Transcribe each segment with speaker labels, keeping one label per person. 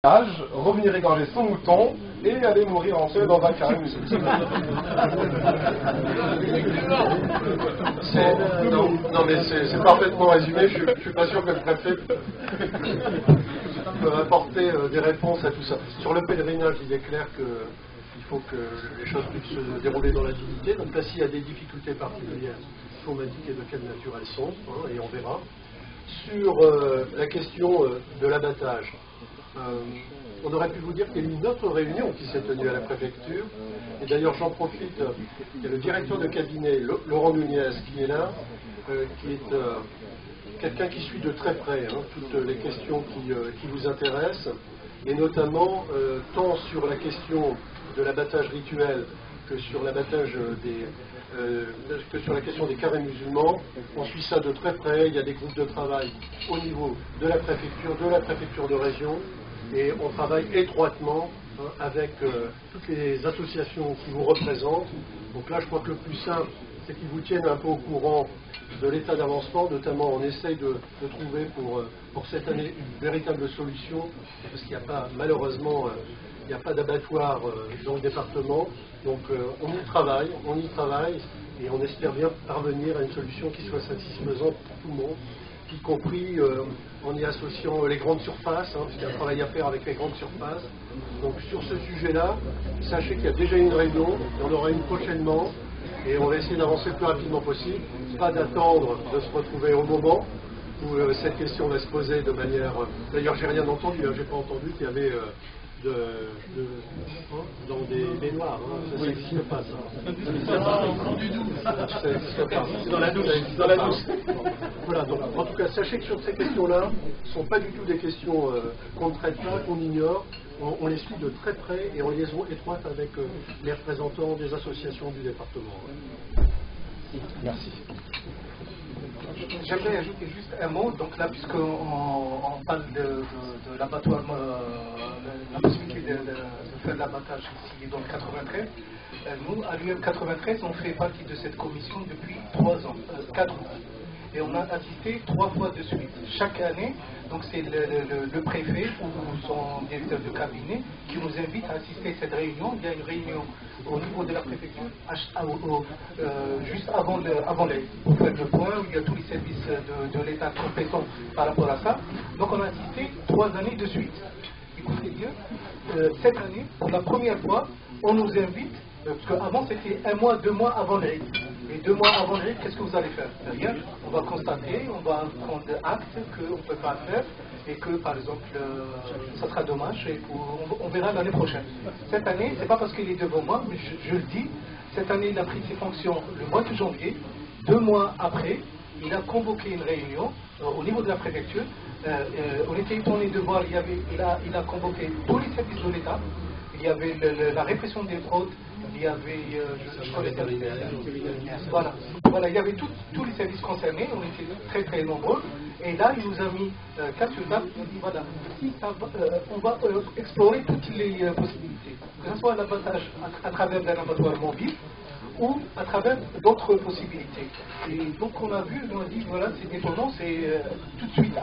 Speaker 1: revenir égorger son mouton et aller mourir en paix dans un carré musulman. Non mais c'est parfaitement résumé, je suis pas sûr que le préfet peut apporter des réponses à tout ça. Sur le pèlerinage, il est clair qu'il faut que les choses puissent se dérouler dans la dignité. Donc là, s'il y a des difficultés particulières, il faut m'indiquer de quelle nature elles sont, et on verra. Sur la question de l'abattage, on aurait pu vous dire qu'il y a eu une autre réunion qui s'est tenue à la préfecture, et d'ailleurs j'en profite, il y a le directeur de cabinet, Laurent Nunez, qui est là, qui est quelqu'un qui suit de très près toutes les questions qui vous intéressent, et notamment tant sur la question de l'abattage rituel que sur l'abattage que sur la question des carrés musulmans. On suit ça de très près, il y a des groupes de travail au niveau de la préfecture de région, et on travaille étroitement avec toutes les associations qui vous représentent. Donc là, je crois que le plus simple, c'est qu'ils vous tiennent un peu au courant de l'état d'avancement. Notamment, on essaye de trouver pour cette année une véritable solution, parce qu'il n'y a pas, malheureusement, il n'y a pas d'abattoir dans le département. Donc on y travaille, et on espère bien parvenir à une solution qui soit satisfaisante pour tout le monde, y compris en y associant les grandes surfaces, parce qu'il y a un travail à faire avec les grandes surfaces. Donc sur ce sujet-là, sachez qu'il y a déjà une réunion, il y en aura une prochainement, et on va essayer d'avancer le plus rapidement possible, pas d'attendre de se retrouver au moment où cette question va se poser de manière... D'ailleurs, j'ai rien entendu, j'ai pas entendu qu'il y avait dans des baignoires, ça n'existe pas, ça. Ça n'existe pas. C'est dans la douche. Voilà, donc en tout cas, sachez que sur ces questions-là, ce ne sont pas du tout des questions qu'on ne traite pas, qu'on ignore. On les suit de très près et en liaison étroite avec les représentants des associations du département. Merci.
Speaker 2: J'aimerais ajouter juste un mot. Donc là, puisqu'on parle de l'abattoir, la possibilité de faire l'abattage ici dans le 93, nous, à l'UM 93, on fait partie de cette commission depuis 4 ans. Et on a assisté 3 fois de suite. Chaque année, donc c'est le préfet ou son directeur de cabinet qui nous invite à assister à cette réunion. Il y a une réunion au niveau de la préfecture, juste avant l'aide, pour faire le point, où il y a tous les services de l'État compétents par rapport à ça. Donc on a assisté 3 années de suite. Écoutez bien, cette année, pour la première fois, on nous invite, parce qu'avant c'était 1 mois, 2 mois avant l'aide. Et 2 mois avant l'aide, qu'est-ce que vous allez faire? Rien. On va constater, on va prendre acte qu'on ne peut pas faire et que, par exemple, ça sera dommage et on verra l'année prochaine. Cette année, c'est pas parce qu'il est devant moi, mais je le dis, cette année, il a pris ses fonctions le mois de janvier. 2 mois après, il a convoqué une réunion au niveau de la préfecture. On était étonnés de voir, il a convoqué tous les services de l'État. Il y avait la répression des fraudes, il y avait, voilà, il y avait tous les services concernés, on était très très nombreux, et là il nous a mis 4 sur table, il dit voilà, si ça va, on va explorer toutes les possibilités, que ce soit l'abattage à travers un abattoir mobile, ou à travers d'autres possibilités. Et donc on a vu, on a dit voilà, c'est étonnant, c'est tout de suite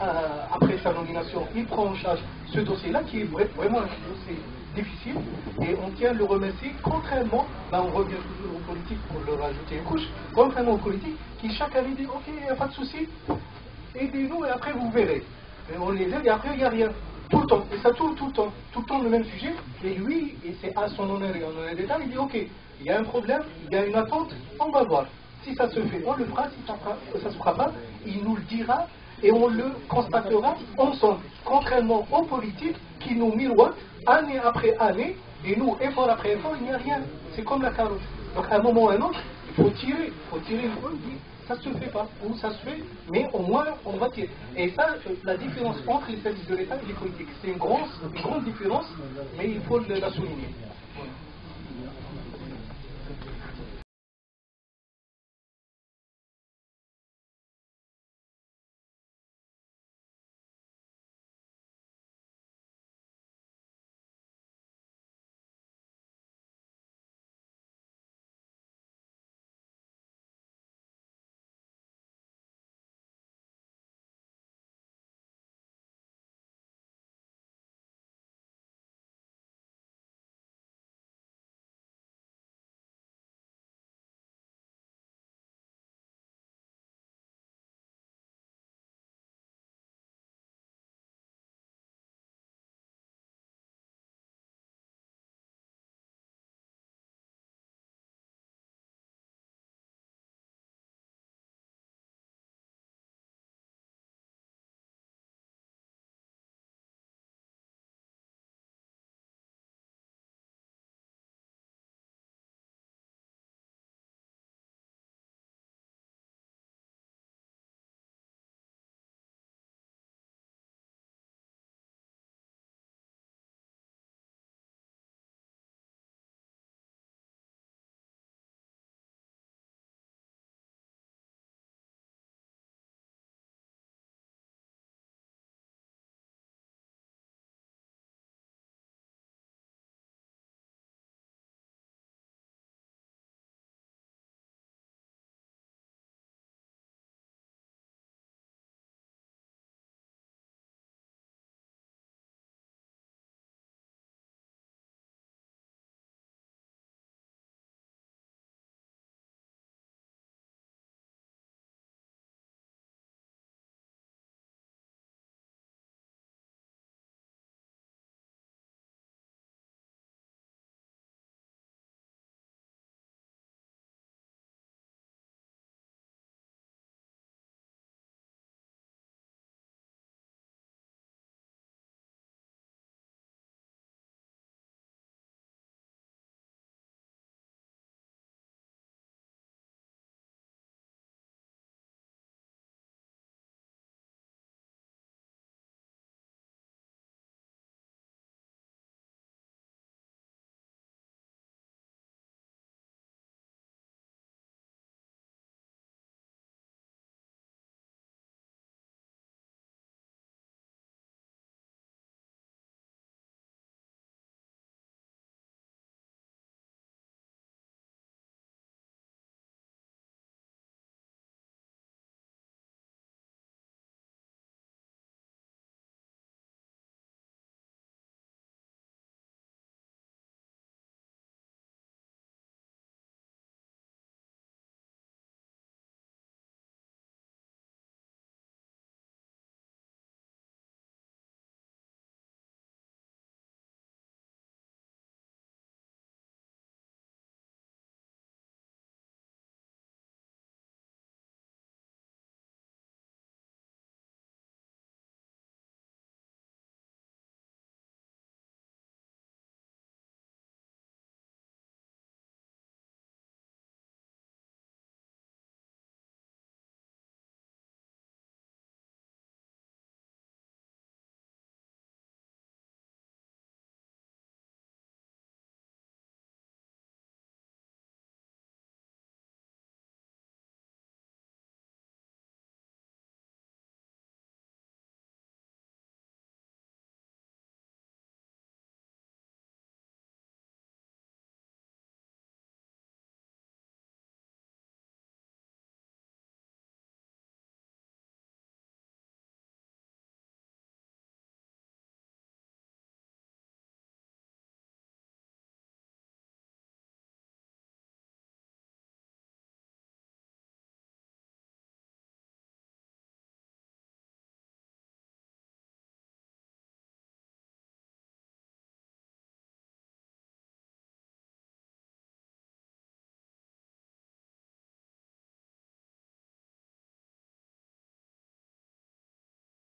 Speaker 2: après sa nomination, il prend en charge ce dossier-là qui est vraiment un dossier difficile, et on tient à le remercier, contrairement, là on revient toujours aux politiques pour leur ajouter une couche, contrairement aux politiques qui chaque année disent ok, il n'y a pas de souci, aidez-nous et après vous verrez. Et on les aide et après il n'y a rien. Tout le temps, et ça tourne tout le temps le même sujet, et lui, et c'est à son honneur et en honneur d'État, il dit ok, il y a un problème, il y a une attente, on va voir. Si ça se fait, on le fera, si ça ne se fera pas, il nous le dira et on le constatera ensemble. Contrairement aux politiques qui nous miroitent année après année, et nous, effort après effort, il n'y a rien. C'est comme la carotte. Donc à un moment ou à un autre, il faut tirer une fois, dire ça ne se fait pas, ou ça se fait, mais au moins on va tirer. Et ça, la différence entre les services de l'État et les politiques, c'est une grande différence, mais il faut la souligner.